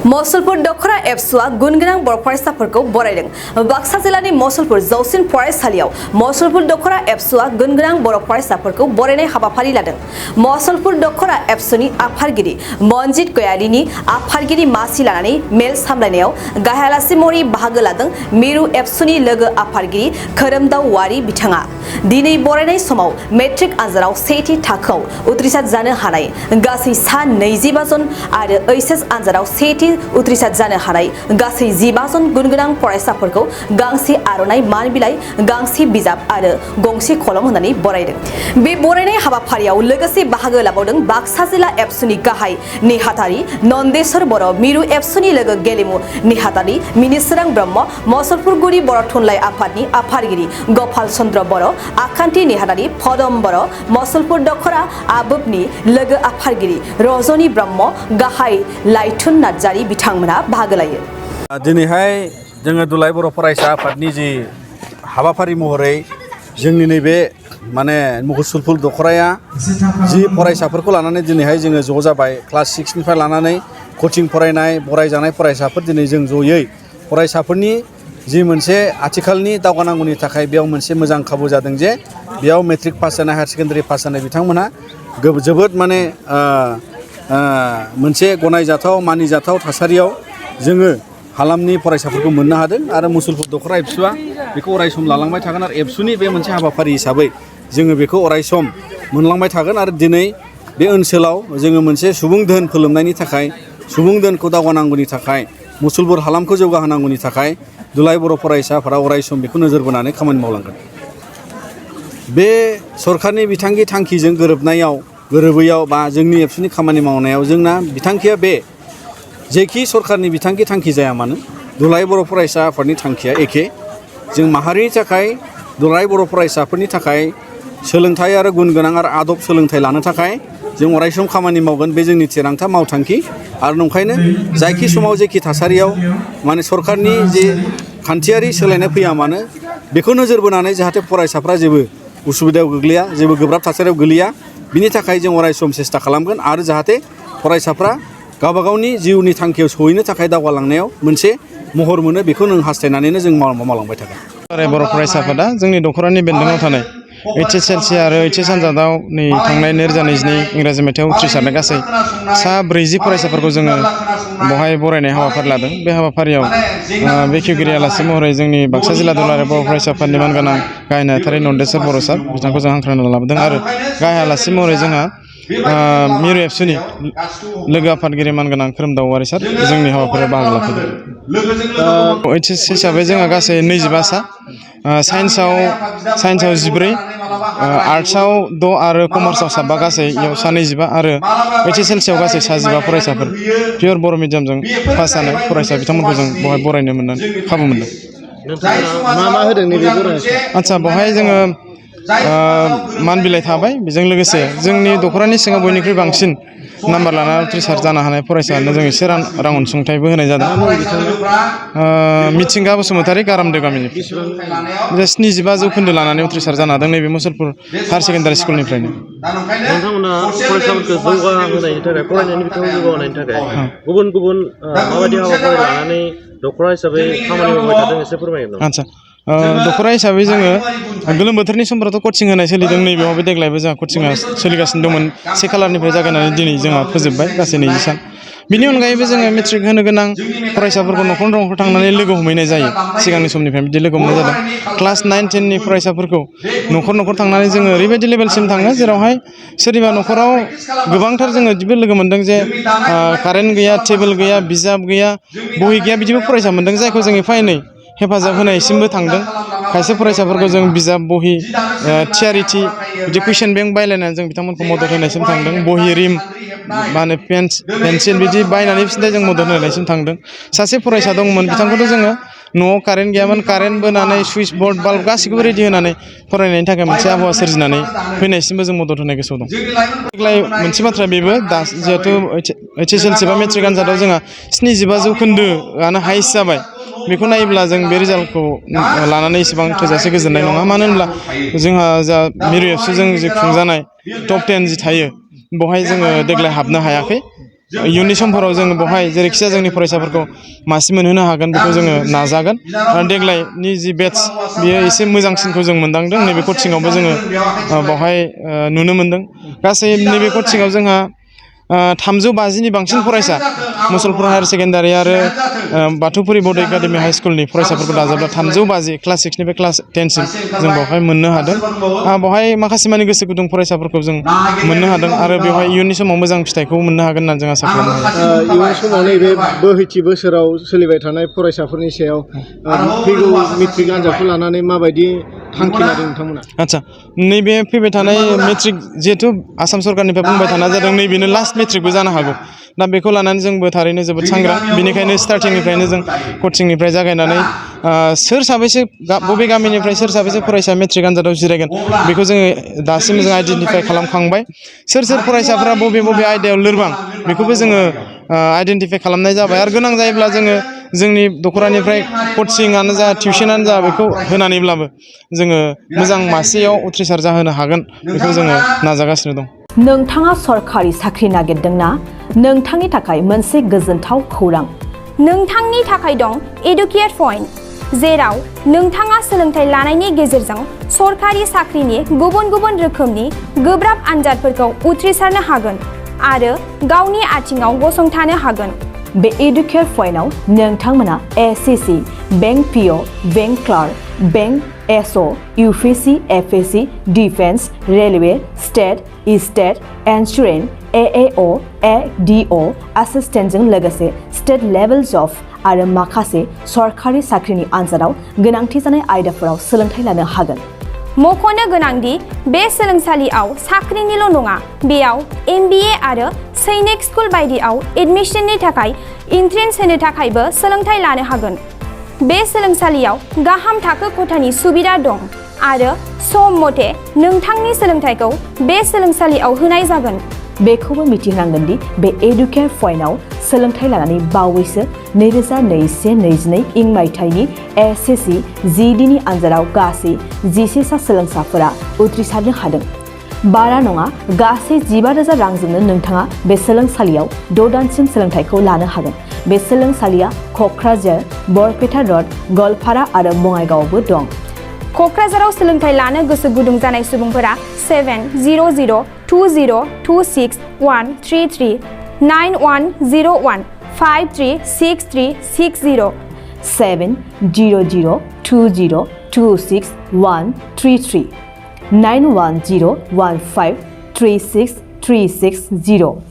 मसलपुर दखर एबसुआ गुनगोनां बर फरायसाफोरखौ बरायदों। बाक्सा जिल्लानि मसलपुर जौसिन फरायसालियाव मसलपुर दखर एबसुआ गुनगोनां बर फरायसाफोरखौ बरायनाय हाबाफारि लादों। मसलपुर दखर एबसुनि आफादगिरि मनजित गयारिनि आफादगिरि मासि लानानै मेल सामलायनायाव गाहाय आलासि महरै बाहागो लादों मिरु एबसुनि लोगो आफादगिरि खोरोमदाव वारि बिथाङा। दिनै बरायनाय समाव मेट्रिक आनजादाव सेथि थाखोआव उथ्रिसार जानो हानाय गासै सा 25 जन आरो एचएस आनजादाव सेथि उथ्रिसार जानो हानाय गासै 15 जन गुनगोनां फरायसाफोरखौ गांसे आर'नाइ मान बिलाइ, गांसे बिजाब आरो गंसे कलम होनानै बरायदों। बे बरायनाय हाबाफारियाव लोगोसे बाहागो लाबावदों बाक्सा जिल्ला एबसुनि गाहाय नेहाथारि नन्देश्वर बर', मिरु एबसुनि लोगो गेलेमु नेहाथारि मिनिसोरां ब्रह्म, मसलपुरगुरि बर' थुनलाइ आफादनि आफादगिरि गपाल चन्द्र बर', आखान्थि नेहाथारि पदम बर', मसलपुर दखरा आबुबनि लोगो आफादगिरि रजनी ब्रह्म, गाहाय लाइथुन नार्जारि बिथांमोना बाहागो लायो। दिनैहाय जोङो दुलाय बर' फरायसा आफादनि जि हाबाफारि महरै जोंनि नैबे माने मसलपुर दखराया जि फरायसाफोरखौ लानानै दिनैहाय जोङो ज' जाबाय। क्लास 6 निफ्राय लानानै कचिं फरायनाय बरायजानाय फरायसाफोर दिनै जों जयै फरायसाफोरनि जि मोनसे आथिखालनि दावगानांगौनि थाखाय बेयाव मोनसे मोजां खाबु जादों जे बेयाव मेट्रिक पास जानाय, हायार सेकेन्डारि पास जानाय बिथांमोनहा जोबोद माने मोनसे गनायजाथाव मानिजाथाव थासारियाव जोङो हालामनि फरायसाफोरखौ मोननो हादों आरो मसलपुर दखरा एबसुआ बेखौ अरायसम लालांबाय थागोन आरो एबसुनि बे मोनसे हाबाफारि हिसाबै जोङो बेखौ अरायसम मोनलांबाय थागोन आरो दिनै बे ओनसोलाव जोङो मोनसे सुबुं धोन फोलोमनायनि थाखाय, सुबुं धोनखौ दावगानांगौनि थाखाय, मसलपुर हालामखौ जौगाहोनांगौनि थाखाय दुलाय बर' फरायसाफोरा अरायसम बेखौ नोजोर बोनानै खामानि मावलांगोन। बे सरकारनि बिथांखि थांखिजों गोरोबैयाव बा जोंनि एबसुनि खामानि मावनायाव जोंना बिथांखिया बे जेखि सरकारनि बिथांखि थांखि जाया मानो दुलाय बर' फरायसा आफादनि थांखिया एखे। जों माहारिनि थाखाय, दुलाय बर' फरायसाफोरनि थाखाय सोलोंथाइ आरो गुन गोनां आरो आदब सोलोंथाइ लानो थाखाय जों अरायसम खामानि मावगोन। बे जोंनि थिरांथा मावथांखि आरो नंखायनो जायखि समाव जेखि थासारियाव माने सरकारनि जे खान्थियारि सोलायनाय फैया मानो बेखौ नोजोर बोनानै जाहाथे फरायसाफ्रा जेबो उसुबिदायाव गोग्लैया, जेबो गोब्राब थासारियाव गोलैया, बिनि थाखाय जों अरायसम सेस्था खालामगोन आरो जाहाथे फरायसाफ्रा गावबा गावनि जिउनि थांखियाव सहैनो थाखाय दावगालांनायाव मोनसे महर मोनो, बेखौ नों हास्थायनानैनो जों मावलांबाय थागोन। बर' फरायसा आफादा जोंनि दखरानि बेन्दोङाव थानाय HSLC आरो HS आनजादाव नै थांनाय 2022 इंराजि मायथाइयाव उथ्रिसारनाय गासै सा 40 फरायसाफोरखौ जोङो बहाय बरायनाय हाबाफारि लादों। बे हाबाफारियाव बेखेवगिरि आलासि महरै जोंनि बाक्सा जिल्ला दुलाराय बर' फरायसा आफादनि मानगोनां गाहाय नेहाथारि नन्देश्वर बर' सार बिथांखौ जों हांख्रायना लाबोदों आरो गाहाय आलासि महरै जोंहा मिरु एबसुनि लोगो आफादगिरि मानगोनां खोरोमदाव वारि सार जोंनि हाबाफारियाव बाहागो लाफैदों। HS हिसाबै जोंहा गासै 25 सा, साइन्सआव 14, आर्ट्सआव 6 आरो कमार्सआव 7 गासै इयाव सा 25 आरो HSLCआव गासै सा 15 फरायसाफोर पियर बर' मिडियामजों पास जानाय फरायसा बिथांमोनखौ जों बहाय बरायनो मोननानै खाबु मोनदों। मा होदों नैबे बरायनाय? आदसा बेवहाय जोङो मान बिलाइ थाबाय, बेजों लोगोसे जोंनि दखरानि सिङाव बयनिख्रुइ बांसिन नाम्बार लानानै उथ्रिसार जानो हानाय फरायसानो जों एसे रां अनसुंथाइबो होनाय जादों। मिथिंगा बसुमतारी गारामदो गामिनि 75 जौखोन्दो लानानै उथ्रिसार जानो हादों नैबे मसलपुर हायार सेकेन्डारि स्कुलनिफ्रायनो। नोंथांमोना फरायसाफोरखौ जौगाहोनायनि थाखाय, फरायनायनि बिथिङाव जौगाहोनायनि थाखाय गुबुन माबायदि हाबाफारि लानानै दखरा हिसाबै खामानि मावबाय थादों एसे फोरमायगोन नामा? आदसा दखरा हिसाबै जोङो गोलोम बोथोरनि समफोरावथ' कचिं होनाय सोलिदों। नैबेयावबो देग्लायबो जोंहा कचिंआ सोलिगासिनो दंमोन। 1 खालारनिफ्राय जागायनानै दिनै जोंहा फोजोबबाय गासै 20 सान। बिनि अनगायैबो जोङो मेट्रिक होनो गोनां फरायसाफोरखौ न'खर थांनानै लोगो हमहैनाय जायो। सिगांनि समनिफ्राय बिदि लोगो हमनाय जादों। क्लास 9, 10 नि फरायसाफोरखौ न'खर थांनानै जोङो ओरैबायदि लेभेलसिम थाङो जेरावहाय सोरनिबा न'खराव गोबांथार जोङो बिदिबो लोगो मोन्दों जे कारेन्ट गैया, टेबोल गैया, बिजाब गैया, बहि गैया, बिदिबो फरायसा मोन्दों जायखौ जों एफा एनै हेफाजाब होनायसिमबो थांदों। खायसे फरायसाफोरखौ जों बिजाब, बहि, थियारिथि बिदि कुइसन बेंक बायलायनानै जों बिथांमोनखौ मदद होनायसिम थांदों। बहि, रिम, पेन्सिल बिदि बायनानै बिसोरनो जों मदद होनायसिम थांदों। सासे फरायसा दंमोन, बिथांखौथ' जोङो न'आव कारेन्ट गैयामोन, कारेन्ट बोनानै सुइस बर्ड, बाल्ब गासिखौबो रेडि होनानै फरायनायनि थाखाय मोनसे आबहावा सोरजिनानै फैनायसिमबो जों मदद होनाय गोसोआव दं। देग्लाय मोनसे बाथ्रा बेबो, दा जिहेथु HSLC बा मेट्रिक आनजादाव जोंहा 75 जौखोन्दोआनो हाइस्ट जाबाय। बेखौ नायोब्ला जों बे रिजाल्टखौ लानानै इसेबां थोजासे गोजोननाय नङा। मानो होनब्ला जोंहा जा मिरु एबसुजों जि खुंजानाय टप 10 जि थायो बेवहाय जोङो देग्लाय हाबनो हायाखै। इयुननि समफोराव जों बहाय जेरैखिजाया जोंनि फरायसाफोरखौ मासि मोनहोनो हागोन बेखौ जोङो नाजागोन आरो देग्लायनि जि बेटस बियो एसे मोजांसिनखौ जों मोनदांदों नैबे कचिंआवबो जोङो बहाय नुनो मोनदों गासै नैबे कचिंआव जोंहा 350नि बांसिन फरायसा मुसलपुर हायार सेकेन्डारि आरो बाथौफुरि बड' एकाडेमि हाइ स्कुलनि फरायसाफोरखौ दाजाबला 350 क्लास 6निफ्राय क्लास 10 सिम जों बेवहाय मोननो हादों बेवहाय माखासे मानि गोसो गुदुं फरायसाफोरखौ जों मोननो हादों आरो बेवहाय इयुननि समाव मोजां फिथाइखौ मोननो हागोन होननानै जों आसा खालामनो हायो इयुन समाव नैबे बोहैथि बोसोराव सोलिबाय थानाय फरायसाफोरनि सायाव फैगौ मेट्रिक आनजादखौ लानानै माबायदि थांखि लादों नोंथांमोना आच्छा नैबे फैबाय थानाय मेट्रिक जिहेतु आसाम सरकारनिफ्राय बुंबाय थानाय जादों नैबेनो लास्ट मेट्रिकबो जानो हागौ दा बेखौ लानानै जोंबो थारैनो जोबोद सांग्रां बेनिखायनो स्टार्टिंनिफ्रायनो जों कचिंनिफ्राय जागायनानै सोर साबैसे बबे गामिनिफ्राय सोर साबैसे फरायसा मेट्रिक आनजादाव जिरायगोन बेखौ जोङो दासिम जों आइडेन्टिफाइ खालामखांबाय सोर फरायसाफ्रा बबे आयदायाव लोरबां बेखौबो जोङो आइडेन्टिफाइ खालामनाय जाबाय आरो गोनां जायोब्ला जोङो जोंनि दखरानिफ्राय कचिंआनो जा टिउसनानो जा बेखौ होनानैब्लाबो जोङो मोजां मासियाव उथ्रिसार जाहोनो हागोन बेखौ जोङो नाजागासिनो दं नोंथाङा सरखारि साख्रि नागिरदोंना नोंथांनि थाखाय मोनसे गोजोनथाव खौरां नोंथांनि थाखाय दं एडुकेट पइन्ट जेराव नोंथाङा सोलोंथाइ लानायनि गेजेरजों सरखारि साख्रिनि गुबुन रोखोमनि गोब्राब आनजादफोरखौ उथ्रिसारनो हागोन आरो गावनि आथिङाव गसंथानो हागोन बे एडुकेट पइन्टआव नोंथांमोना SSC bank PO bank clerk bank SO UPSC FSC defence railway state insurance AAO ADO एसिस्टेन्टजों लोगोसे स्टेट लेभेल जब आरो माखासे सरखारि साख्रिनि आनजादाव गोनांथि जानाय आयदाफोराव सोलोंथाइ लानो हागोन मख'नो गोनांदि बे सोलोंसालियाव साख्रिनिल' नङा बेयाव MBA आरो सैनिक स्कुल बायदियाव एडमिशननि थाखाय एन्ट्रेन्स होनो थाखायबो सोलोंथाइ लानो हागोन बे सोलोंसालियाव गाहाम थाखो खथानि सुबिदा दं आरो सम मथे नोंथांनि सोलोंथाइखौ बे सोलोंसालियाव होनाय जागोन बेखौबो मिथिनांगोन दि बे एडुकेट पइन्टआव सोलोंथाइ लानानै बावैसो 2021-22 इं मायथाइनि एसएससि जिडिनि आनजादाव गासै 11 सा सोलोंसाफोरा उथ्रिसारनो हादों बारा नङा गासै 15,000 रांजोंनो नोंथाङा बे सोलोंसालियाव 6 दानसिम सोलोंथाइखौ लानो हागोन बे सोलोंसालिया क'क्राझार बरपेटा रड गवालपारा आरो बङाइगावआवबो दं क'क्राझाराव सोलोंथाइ लानो गोसो गुदुं जानाय सुबुंफोरा 70020261133 9101 536360 70020261133 9101536360